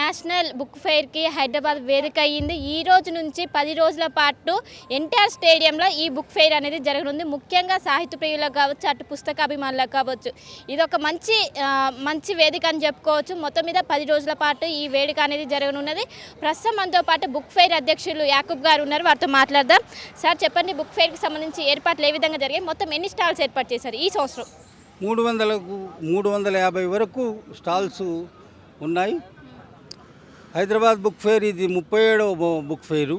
National book ఫెయిర్కి Hyderabad వేదిక అయ్యింది. ఈ రోజు నుంచి 10 రోజుల పాటు ఎన్టీఆర్ స్టేడియంలో ఈ బుక్ ఫెయిర్ అనేది జరగనుంది. ముఖ్యంగా సాహిత్య ప్రియులకు కావచ్చు, అటు పుస్తకాభిమానులకు కావచ్చు, ఇది ఒక మంచి వేదిక అని చెప్పుకోవచ్చు. మొత్తం మీద 10 రోజుల పాటు ఈ వేదిక అనేది జరగనున్నది. ప్రస్తుతం మనతో పాటు బుక్ ఫెయిర్ అధ్యక్షులు యాకూబ్ గారు ఉన్నారు, వారితో మాట్లాడదాం. సార్ చెప్పండి, బుక్ ఫెయిర్కి సంబంధించి ఏర్పాట్లు ఏ విధంగా జరిగాయి, మొత్తం ఎన్ని స్టాల్స్ ఏర్పాటు చేశారు ఈ సంవత్సరం? 350 వరకు స్టాల్స్ ఉన్నాయి. హైదరాబాద్ బుక్ ఫెయిర్ ఇది 37వ బుక్ ఫెయిరు.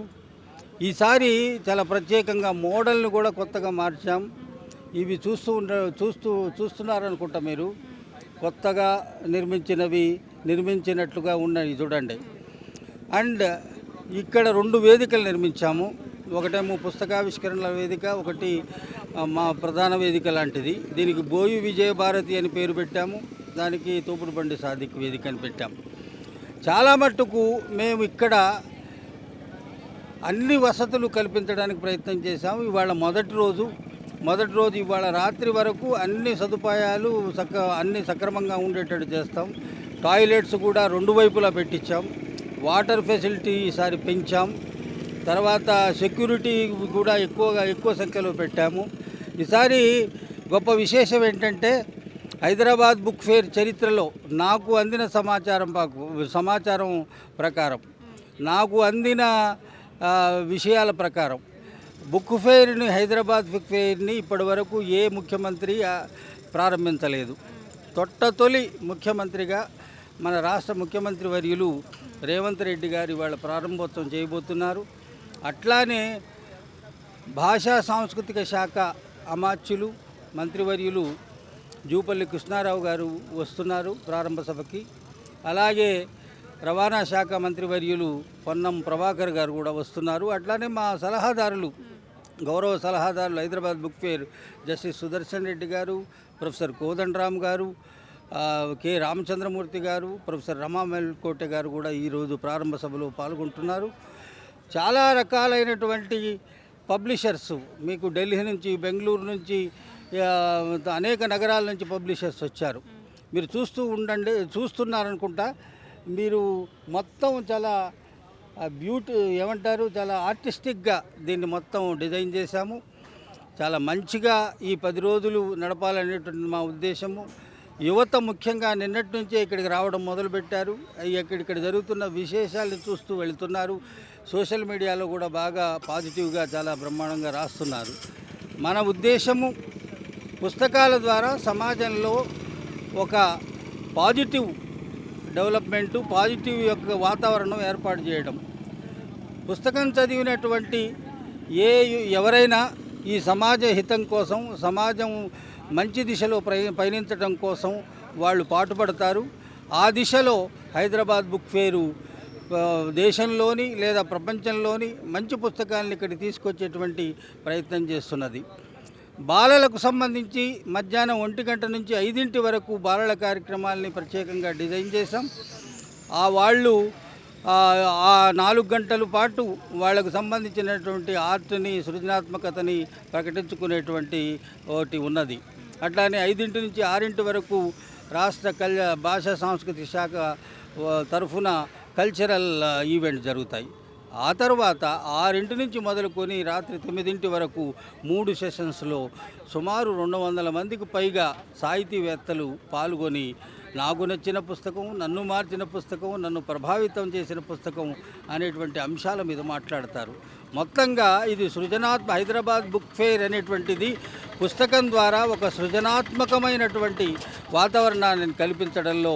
ఈసారి చాలా ప్రత్యేకంగా మోడల్ని కూడా కొత్తగా మార్చాం. ఇవి చూస్తున్నారనుకుంటా మీరు. కొత్తగా నిర్మించినట్లుగా ఉన్నాయి చూడండి. అండ్ ఇక్కడ 2 వేదికలు నిర్మించాము. ఒకటేమో పుస్తకావిష్కరణల వేదిక, ఒకటి మా ప్రధాన వేదిక లాంటిది. దీనికి బోయి విజయభారతి అని పేరు పెట్టాము. దానికి తోపుడు బండి సాదిక్ వేదిక అని పెట్టాము. చాలా మట్టుకు మేము ఇక్కడ అన్ని వసతులు కల్పించడానికి ప్రయత్నం చేశాము. ఇవాళ మొదటి రోజు ఇవాళ రాత్రి వరకు అన్ని సదుపాయాలు అన్ని సక్రమంగా ఉండేటట్టు చేస్తాం. టాయిలెట్స్ కూడా 2 వైపులా పెట్టించాం. వాటర్ ఫెసిలిటీ ఈసారి పెంచాం. తర్వాత సెక్యూరిటీ కూడా ఎక్కువ సంఖ్యలో పెట్టాము. ఈసారి గొప్ప విశేషం ఏంటంటే, హైదరాబాద్ బుక్ ఫెయిర్ చరిత్రలో నాకు అందిన సమాచారం ప్రకారం, నాకు అందిన విషయాల ప్రకారం హైదరాబాద్ బుక్ ఫెయిర్ని ఇప్పటి వరకు ఏ ముఖ్యమంత్రి ప్రారంభించలేదు. తొలి ముఖ్యమంత్రిగా మన రాష్ట్ర ముఖ్యమంత్రి వర్యులు రేవంత్ రెడ్డి గారు ఇవాళ ప్రారంభోత్సవం చేయబోతున్నారు. అట్లానే భాషా సాంస్కృతిక శాఖ అమాత్యులు మంత్రివర్యులు జూపల్లి కృష్ణారావు గారు వస్తున్నారు ప్రారంభ సభకి. అలాగే రవాణా శాఖ మంత్రివర్యులు పొన్నం ప్రభాకర్ గారు కూడా వస్తున్నారు. అట్లానే మా గౌరవ సలహాదారులు Hyderabad book fair justice Sudarshan Reddy గారు, ప్రొఫెసర్ కోదండరామ్ గారు, కె రామచంద్రమూర్తి గారు, ప్రొఫెసర్ రమా మెల్కోటె గారు కూడా ఈరోజు ప్రారంభ సభలో పాల్గొంటున్నారు. చాలా రకాలైనటువంటి పబ్లిషర్స్, మీకు ఢిల్లీ నుంచి, బెంగళూరు నుంచి, అనేక నగరాల నుంచి పబ్లిషర్స్ వచ్చారు. మీరు చూస్తున్నారనుకుంటా. మీరు మొత్తం చాలా చాలా ఆర్టిస్టిక్గా దీన్ని మొత్తం డిజైన్ చేశాము. చాలా మంచిగా ఈ 10 రోజులు నడపాలనేటువంటి మా ఉద్దేశము. యువత ముఖ్యంగా నిన్నటి నుంచే ఇక్కడికి రావడం మొదలుపెట్టారు. ఇక్కడ జరుగుతున్న విశేషాలను చూస్తూ వెళుతున్నారు. సోషల్ మీడియాలో కూడా బాగా పాజిటివ్గా చాలా బ్రహ్మాండంగా రాస్తున్నారు. మన ఉద్దేశము పుస్తకాల ద్వారా సమాజంలో ఒక పాజిటివ్ డెవలప్మెంటు, పాజిటివ్ యొక్క వాతావరణం ఏర్పాటు చేయడం. పుస్తకం చదివినటువంటి ఎవరైనా ఈ సమాజ హితం కోసం, సమాజం మంచి దిశలో పయనించడం కోసం వాళ్ళు పాటుపడతారు. ఆ దిశలో హైదరాబాద్ బుక్ ఫెయిరు దేశంలోని లేదా ప్రపంచంలోని మంచి పుస్తకాలను ఇక్కడికి తీసుకొచ్చేటువంటి ప్రయత్నం చేస్తున్నది. బాలలకు సంబంధించి మధ్యాహ్నం 1 గంట నుంచి 5 వరకు బాలల కార్యక్రమాలని ప్రత్యేకంగా డిజైన్ చేశాం. వాళ్ళు 4 గంటల పాటు వాళ్ళకు సంబంధించినటువంటి ఆర్ట్ని, సృజనాత్మకతని ప్రకటించుకునేటువంటి ఒకటి ఉన్నది. అట్లానే 5 నుంచి 6 వరకు రాష్ట్ర భాషా సాంస్కృతిక శాఖ తరఫున కల్చరల్ ఈవెంట్ జరుగుతాయి. ఆ తర్వాత 6 నుంచి మొదలుకొని రాత్రి 9 వరకు 3 సెషన్స్లో సుమారు 200 మందికి పైగా సాహితీవేత్తలు పాల్గొని నాకు నచ్చిన పుస్తకం, నన్ను మార్చిన పుస్తకం, నన్ను ప్రభావితం చేసిన పుస్తకం అనేటువంటి అంశాల మీద మాట్లాడతారు. మొత్తంగా ఇది హైదరాబాద్ బుక్ ఫెయిర్ అనేటువంటిది పుస్తకం ద్వారా ఒక సృజనాత్మకమైనటువంటి వాతావరణాన్ని కల్పించడంలో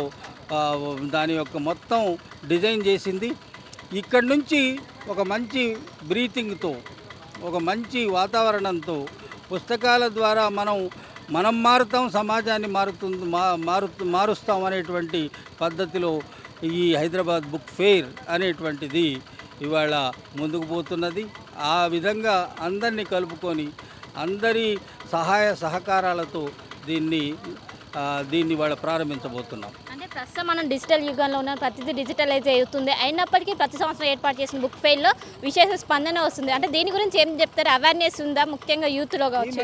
దాని యొక్క మొత్తం డిజైన్ చేసింది. ఇక్కడి నుంచి ఒక మంచి బ్రీతింగ్తో, ఒక మంచి వాతావరణంతో పుస్తకాల ద్వారా మనం మారుతాం, సమాజాన్ని మారుస్తాం అనేటువంటి పద్ధతిలో ఈ హైదరాబాద్ బుక్ ఫెయిర్ అనేటువంటిది ఇవాళ ముందుకు పోతున్నది. ఆ విధంగా అందరినీ కలుపుకొని, అందరి సహాయ సహకారాలతో దీన్ని ఇవాళ ప్రారంభించబోతున్నాం. అంటే ప్రస్తుతం మనం డిజిటల్ యుగంలో ఉన్న ప్రతిదీ డిజిటలైజ్ అవుతుంది. అయినప్పటికీ ప్రతి సంవత్సరం ఏర్పాటు చేసిన బుక్ ఫెయిర్లో విశేష స్పందన వస్తుంది. అంటే దీని గురించి ఏం చెప్తారు? అవేర్నెస్ ఉందా, ముఖ్యంగా యూత్లో కావచ్చు?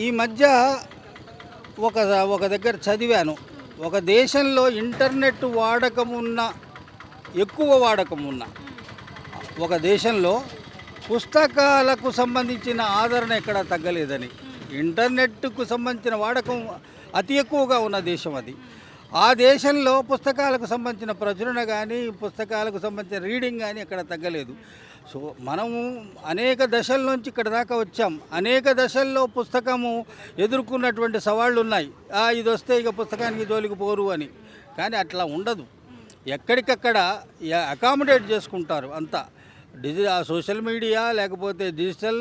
ఈ మధ్య ఒక దగ్గర చదివాను, ఒక దేశంలో ఇంటర్నెట్ వాడకం ఉన్న ఎక్కువ వాడకం ఉన్న ఒక దేశంలో పుస్తకాలకు సంబంధించిన ఆదరణ ఎక్కడా తగ్గలేదని, ఇంటర్నెట్కు సంబంధించిన వాడకం అతి ఎక్కువగా ఉన్న దేశం అది. ఆ దేశంలో పుస్తకాలకు సంబంధించిన ప్రచురణ కానీ పుస్తకాలకు సంబంధించిన రీడింగ్ కానీ ఎక్కడ తగ్గలేదు. సో మనము అనేక దశల నుంచి ఇక్కడ దాకా వచ్చాం. అనేక దశల్లో పుస్తకము ఎదుర్కొన్నటువంటి సవాళ్ళు ఉన్నాయి. ఇది వస్తే ఇక పుస్తకానికి జోలికి పోరు అని. కానీ అట్లా ఉండదు. ఎక్కడికక్కడ అకామిడేట్ చేసుకుంటారు అంతా. సోషల్ మీడియా లేకపోతే డిజిటల్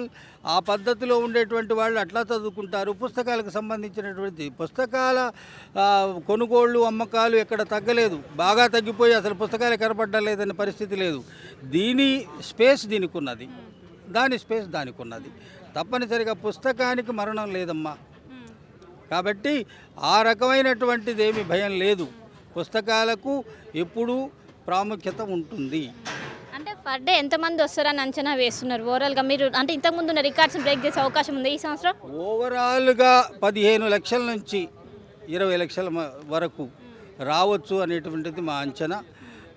ఆ పద్ధతిలో ఉండేటువంటి వాళ్ళు అట్లా చదువుకుంటారు. పుస్తకాలకు సంబంధించినటువంటి పుస్తకాల కొనుగోళ్ళు అమ్మకాలు ఎక్కడ తగ్గలేదు. బాగా తగ్గిపోయి అసలు పుస్తకాలు కనపడలేదనే పరిస్థితి లేదు. దీని స్పేస్ దీనికి ఉన్నది, దాని స్పేస్ దానికి ఉన్నది. తప్పనిసరిగా పుస్తకానికి మరణం లేదమ్మా. కాబట్టి ఆ రకమైనటువంటిది ఏమి భయం లేదు. పుస్తకాలకు ఎప్పుడూ ప్రాముఖ్యత ఉంటుంది. అంటే పర్ డే ఎంతమంది వస్తారని అంచనా వేస్తున్నారు ఓవరాల్గా మీరు? అంటే ఇంతకుముందు ఉన్న రికార్డ్స్ బ్రేక్ చేసే అవకాశం ఉంది ఈ సంవత్సరం? ఓవరాల్గా 15 లక్షల నుంచి 20 లక్షల వరకు రావచ్చు అనేటువంటిది మా అంచనా.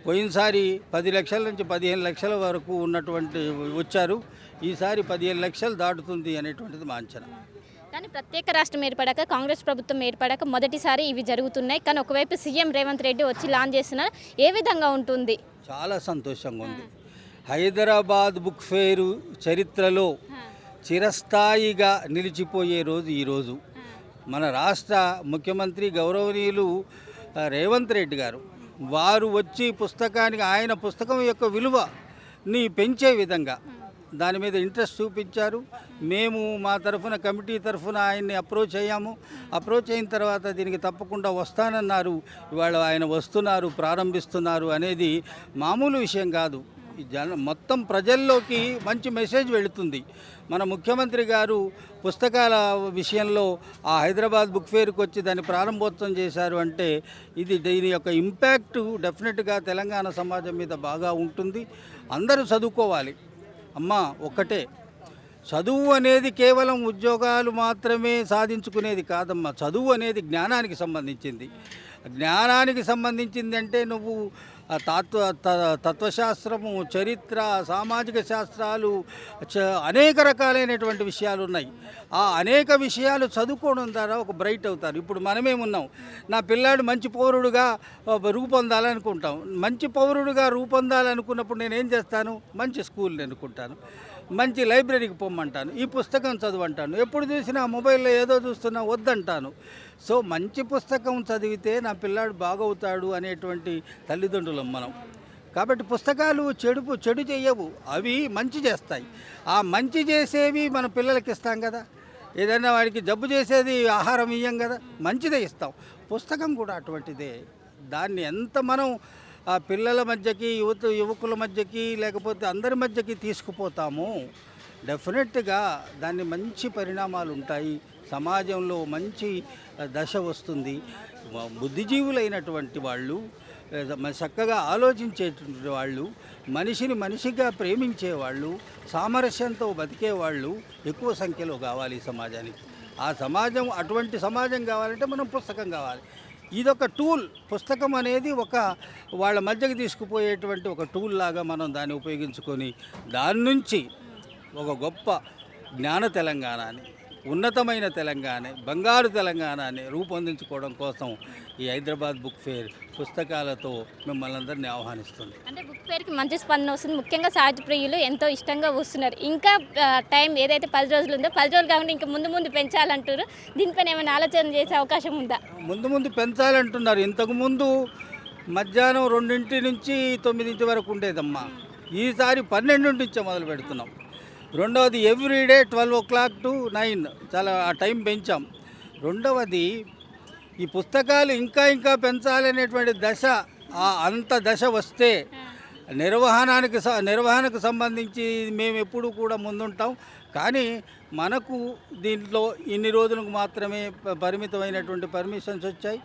పోయినసారి 10 లక్షల నుంచి 15 లక్షల వరకు ఉన్నటువంటి వచ్చారు. ఈసారి 15 లక్షలు దాటుతుంది అనేటువంటిది మా అంచనా. కానీ ప్రత్యేక రాష్ట్రం ఏర్పడాక, కాంగ్రెస్ ప్రభుత్వం ఏర్పడాక మొదటిసారి ఇవి జరుగుతున్నాయి. కానీ ఒకవైపు సీఎం రేవంత్ రెడ్డి వచ్చి లాంచ్ చేస్తున్నారు. ఏ విధంగా ఉంటుంది? చాలా సంతోషంగా ఉంది. హైదరాబాద్ బుక్ ఫెయిర్ చరిత్రలో చిరస్థాయిగా నిలిచిపోయే రోజు ఈరోజు. మన రాష్ట్ర ముఖ్యమంత్రి గౌరవనీయులు రేవంత్ రెడ్డి గారు వారు వచ్చి పుస్తకానికి ఆయన పుస్తకం యొక్క విలువని పెంచే విధంగా దాని మీద ఇంట్రెస్ట్ చూపించారు. మేము మా తరఫున కమిటీ తరఫున ఆయన్ని అప్రోచ్ అయ్యాము. అప్రోచ్ అయిన తర్వాత దీనికి తప్పకుండా వస్తానన్నారు. ఇవాళ ఆయన వస్తున్నారు, ప్రారంభిస్తున్నారు అనేది మామూలు విషయం కాదు. ఈ మొత్తం ప్రజల్లోకి మంచి మెసేజ్ వెళుతుంది. మన ముఖ్యమంత్రి గారు పుస్తకాల విషయంలో ఆ హైదరాబాద్ బుక్ ఫెయిర్కి వచ్చి దాన్ని ప్రారంభోత్సవం చేశారు అంటే దీని యొక్క ఇంపాక్ట్ డెఫినెట్గా తెలంగాణ సమాజం మీద బాగా ఉంటుంది. అందరూ చదువుకోవాలి. అమ్మా ఒక్కటే, చదువు అనేది కేవలం ఉద్యోగాలు మాత్రమే సాధించుకునేది కాదమ్మా. చదువు అనేది జ్ఞానానికి సంబంధించింది. జ్ఞానానికి సంబంధించింది అంటే నువ్వు తత్వశాస్త్రము, చరిత్ర, సామాజిక శాస్త్రాలు, అనేక రకాలైనటువంటి విషయాలు ఉన్నాయి. ఆ అనేక విషయాలు చదువుకోవడం ద్వారా ఒక బ్రైట్ అవుతారు. ఇప్పుడు మనమేమున్నాం, నా పిల్లాడు మంచి పౌరుడుగా రూపొందాలనుకుంటాం. మంచి పౌరుడుగా రూపొందాలనుకున్నప్పుడు నేనేం చేస్తాను? మంచి స్కూల్ని ఎన్నుకుంటాను, మంచి లైబ్రరీకి పొమ్మంటాను, ఈ పుస్తకం చదువంటాను. ఎప్పుడు చూసినా మొబైల్లో ఏదో చూస్తున్నా వద్దంటాను. సో మంచి పుస్తకం చదివితే నా పిల్లాడు బాగవుతాడు అనేటువంటి తల్లిదండ్రులం మనం. కాబట్టి పుస్తకాలు చెడు చేయవు, అవి మంచి చేస్తాయి. ఆ మంచి చేసేవి మన పిల్లలకి ఇస్తాం కదా. ఏదైనా వాడికి జబ్బు చేసేది ఆహారం ఇయ్యం కదా, మంచిదే ఇస్తాం. పుస్తకం కూడా అటువంటిదే. దాన్ని ఎంత మనం ఆ పిల్లల మధ్యకి, యువకుల మధ్యకి, లేకపోతే అందరి మధ్యకి తీసుకుపోతాము, డెఫినెట్గా దాన్ని మంచి పరిణామాలు ఉంటాయి. సమాజంలో మంచి దశ వస్తుంది. బుద్ధిజీవులైనటువంటి వాళ్ళు, చక్కగా ఆలోచించేటువంటి వాళ్ళు, మనిషిని మనిషిగా ప్రేమించేవాళ్ళు, సామరస్యంతో బతికేవాళ్ళు ఎక్కువ సంఖ్యలో కావాలి సమాజానికి. ఆ సమాజం, అటువంటి సమాజం కావాలంటే మనం పుస్తకం కావాలి. ఇదొక టూల్. పుస్తకం అనేది వాళ్ళ మధ్యకి తీసుకుపోయేటువంటి ఒక టూల్ లాగా మనం దాన్ని ఉపయోగించుకొని దాని నుంచి ఒక గొప్ప జ్ఞాన తెలంగాణని, ఉన్నతమైన తెలంగాణ, బంగారు తెలంగాణని రూపొందించుకోవడం కోసం ఈ హైదరాబాద్ బుక్ ఫెయిర్ పుస్తకాలతో మిమ్మల్ని అందరినీ ఆహ్వానిస్తుంది. అంటే బుక్ ఫెయిర్కి మంచి స్పందన వస్తుంది. ముఖ్యంగా సాహిత్య ప్రియులు ఎంతో ఇష్టంగా వస్తున్నారు. ఇంకా టైం ఏదైతే 10 రోజులు ఉందో 10 రోజులు కాకుండా ఇంకా ముందు పెంచాలంటారు. దీనిపైన ఏమైనా ఆలోచన చేసే అవకాశం ఉందా? ముందు పెంచాలంటున్నారు. ఇంతకుముందు మధ్యాహ్నం 2 నుంచి 9 వరకు ఉండేదమ్మా. ఈసారి 12 నుంచే మొదలు పెడుతున్నాం. రెండవది ఎవ్రీడే 12 o'clock to 9 చాలా ఆ టైం పెంచాం. రెండవది ఈ పుస్తకాలు ఇంకా పెంచాలనేటువంటి దశ, అంత దశ వస్తే నిర్వహణకు సంబంధించి మేము ఎప్పుడు కూడా ముందుంటాం. కానీ మనకు దీంట్లో ఇన్ని రోజులకు మాత్రమే పరిమితమైనటువంటి పర్మిషన్స్ వచ్చాయి.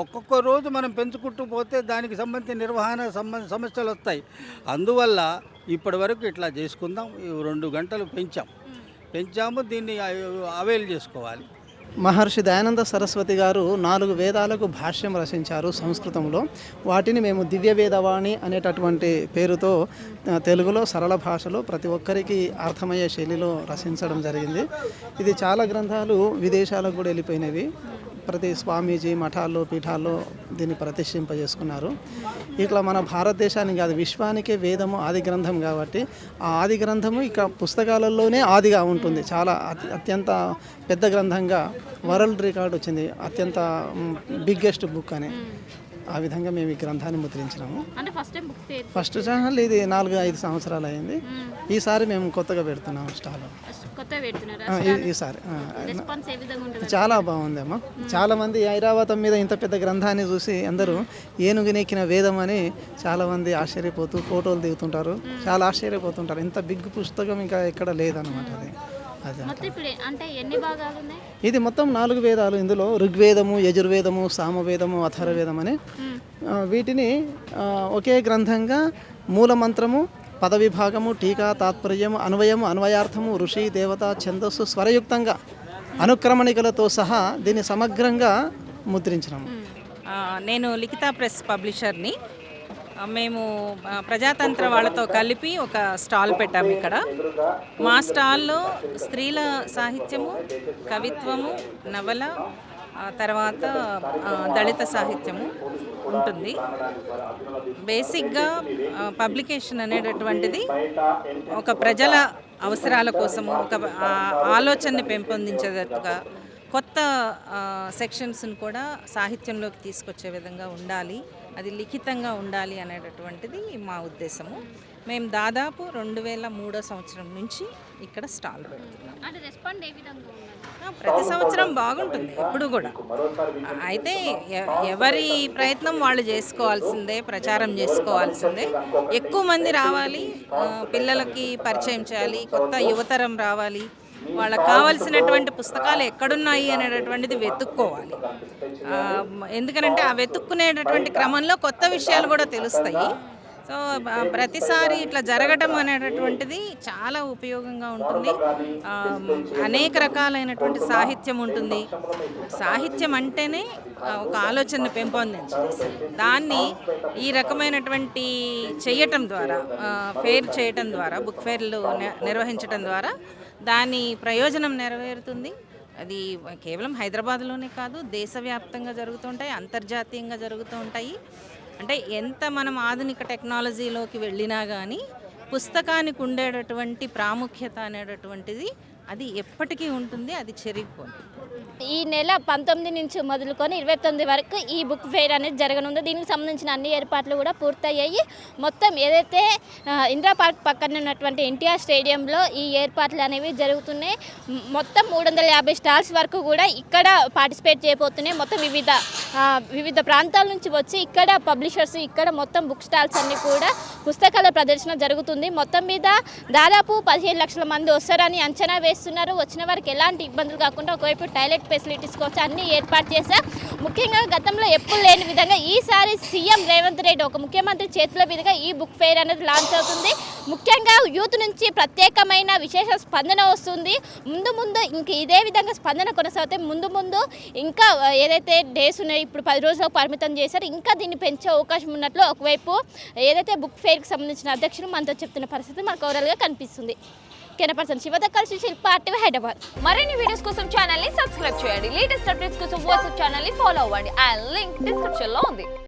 ఒక్కొక్క రోజు మనం పెంచుకుంటూ పోతే దానికి సంబంధించిన నిర్వహణ సమస్యలు వస్తాయి. అందువల్ల ఇప్పటి వరకు ఇట్లా చేసుకుందాం. 2 గంటలు పెంచాము. దీన్ని అవైల్ చేసుకోవాలి. మహర్షి దయానంద సరస్వతి గారు 4 వేదాలకు భాష్యం రచించారు సంస్కృతంలో. వాటిని మేము దివ్య వేదవాణి అనేటటువంటి పేరుతో తెలుగులో సరళ భాషలో ప్రతి ఒక్కరికి అర్థమయ్యే శైలిలో రచించడం జరిగింది. ఇది చాలా గ్రంథాలు విదేశాలకు కూడా వెళ్ళిపోయినవి. ప్రతి స్వామీజీ మఠాల్లో పీఠాల్లో దీన్ని ప్రతిష్ఠింపజేసుకున్నారు. ఇట్లా మన భారతదేశానికి కాదు విశ్వానికే వేదము ఆది గ్రంథం కాబట్టి ఆ ఆది గ్రంథము ఇక పుస్తకాలలోనే ఆదిగా ఉంటుంది. చాలా అత్యంత పెద్ద గ్రంథంగా వరల్డ్ రికార్డ్ వచ్చింది, అత్యంత బిగ్గెస్ట్ బుక్ అని. ఆ విధంగా మేము ఈ గ్రంథాన్ని ముద్రించినాము. ఫస్ట్ ఛానల్ ఇది 4-5 సంవత్సరాలు అయింది. ఈసారి మేము కొత్తగా పెడుతున్నాము స్టాల్. ఈసారి చాలా బాగుంది అమ్మ. చాలా మంది ఐరావతం మీద ఇంత పెద్ద గ్రంథాన్ని చూసి అందరూ ఏనుగునెక్కిన వేదం అని చాలా మంది ఆశ్చర్యపోతూ ఫోటోలు దిగుతుంటారు, చాలా ఆశ్చర్యపోతుంటారు. ఇంత బిగ్ పుస్తకం ఇంకా ఎక్కడ లేదన్నమాట. ఇది మొత్తం 4 వేదాలు. ఇందులో ఋగ్వేదము, యజుర్వేదము, సామవేదము, అథర్వవేదం అని వీటిని ఒకే గ్రంథంగా మూలమంత్రము, పదవిభాగము, టీకా, తాత్పర్యము, అన్వయము, అన్వయార్థము, ఋషి, దేవత, ఛందస్సు స్వరయుక్తంగా అనుక్రమణికలతో సహా దీన్ని సమగ్రంగా ముద్రించినాము. నేను లిఖితా ప్రెస్ పబ్లిషర్ని. మేము ప్రజాతంత్ర వాళ్ళతో కలిపి ఒక స్టాల్ పెట్టాము ఇక్కడ. మా స్టాల్లో స్త్రీల సాహిత్యము, కవిత్వము, నవల, తర్వాత దళిత సాహిత్యము ఉంటుంది. బేసిక్గా పబ్లికేషన్ అనేటటువంటిది ఒక ప్రజల అవసరాల కోసము, ఒక ఆలోచనని పెంపొందించేటట్టుగా కొత్త సెక్షన్స్ని కూడా సాహిత్యంలోకి తీసుకొచ్చే విధంగా ఉండాలి, అది లిఖితంగా ఉండాలి అనేటటువంటిది మా ఉద్దేశము. మేము దాదాపు 2003 సంవత్సరం నుంచి ఇక్కడ స్టాల్ పెడుతున్నాం. ప్రతి సంవత్సరం బాగుంటుంది ఎప్పుడు కూడా. అయితే ఎవరి ప్రయత్నం వాళ్ళు చేసుకోవాల్సిందే, ప్రచారం చేసుకోవాల్సిందే. ఎక్కువ మంది రావాలి, పిల్లలకి పరిచయం చేయాలి, కొత్త యువతరం రావాలి, వాళ్ళకి కావాల్సినటువంటి పుస్తకాలు ఎక్కడున్నాయి అనేటటువంటిది వెతుక్కోవాలి. ఎందుకనంటే ఆ వెతుక్కునేటటువంటి క్రమంలో కొత్త విషయాలు కూడా తెలుస్తాయి. సో ప్రతిసారి ఇట్లా జరగడం అనేటటువంటిది చాలా ఉపయోగంగా ఉంటుంది. అనేక రకాలైనటువంటి సాహిత్యం ఉంటుంది. సాహిత్యం అంటేనే ఒక ఆలోచనను పెంపొందించాలి. దాన్ని ఈ రకమైనటువంటి చేయటం ద్వారా, ఫేర్ చేయటం ద్వారా, బుక్ ఫేర్లు నిర్వహించడం ద్వారా దాని ప్రయోజనం నెరవేరుతుంది. అది కేవలం హైదరాబాద్లోనే కాదు, దేశవ్యాప్తంగా జరుగుతుంటాయి, అంతర్జాతీయంగా జరుగుతూ ఉంటాయి. అంటే ఎంత మనం ఆధునిక టెక్నాలజీలోకి వెళ్ళినా కానీ పుస్తకానికి ఉండేటటువంటి ప్రాముఖ్యత అనేటటువంటిది అది ఎప్పటికీ ఉంటుంది, అది చెరిగిపోతుంది. ఈ నెల 19 నుంచి మొదలుకొని 29 వరకు ఈ బుక్ ఫెయిర్ అనేది జరగనుంది. దీనికి సంబంధించిన అన్ని ఏర్పాట్లు కూడా పూర్తయ్యాయి. మొత్తం ఏదైతే ఇందిరా పార్క్ పక్కన ఉన్నటువంటి ఎన్టీఆర్ స్టేడియంలో ఈ ఏర్పాట్లు అనేవి జరుగుతున్నాయి. మొత్తం 350 స్టాల్స్ వరకు కూడా ఇక్కడ పార్టిసిపేట్ చేయబోతున్నాయి. మొత్తం వివిధ ప్రాంతాల నుంచి వచ్చి ఇక్కడ పబ్లిషర్స్, ఇక్కడ మొత్తం బుక్ స్టాల్స్ అన్నీ కూడా పుస్తకాల ప్రదర్శన జరుగుతుంది. మొత్తం మీద దాదాపు 15 లక్షల మంది వస్తారని అంచనా వేస్తున్నారు. వచ్చిన వారికి ఎలాంటి ఇబ్బందులు కాకుండా ఒకవైపు టాయిలెట్ ఫెసిలిటీస్ కోసం అన్ని ఏర్పాటు చేశారు. ముఖ్యంగా గతంలో ఎప్పుడు లేని విధంగా ఈసారి సీఎం రేవంత్ రెడ్డి ఒక ముఖ్యమంత్రి చేతుల మీదుగా ఈ బుక్ ఫెయిర్ అనేది లాంచ్ అవుతుంది. ముఖ్యంగా యూత్ నుంచి ప్రత్యేకమైన విశేష స్పందన వస్తుంది. ముందు ఇంక ఇదే విధంగా స్పందన కొనసాగితే ముందు ఇంకా ఏదైతే డేస్ ఉన్నాయో ఇప్పుడు 10 రోజులకు పరిమితం చేశారు, ఇంకా దీన్ని పెంచే అవకాశం ఉన్నట్లు ఒకవైపు ఏదైతే బుక్ ఫెయిర్కి సంబంధించిన అధ్యక్షులు మనతో చెప్తున్న పరిస్థితి మనకు ఓవరాల్గా కనిపిస్తుంది. కెనపర్సన్ శివద కలిసి శిల్ప ఆర్టీవీ హైదరాబాద్. మరిన్ని వీడియోస్ కోసం ఛానల్ ని సబ్స్క్రైబ్ చేయండి. లేటెస్ట్ అప్డేట్స్ కోసం వాట్సాప్ ఛానల్ ని ఫాలో అవ్వండి. ఆ లింక్ డిస్క్రిప్షన్ లో ఉంది.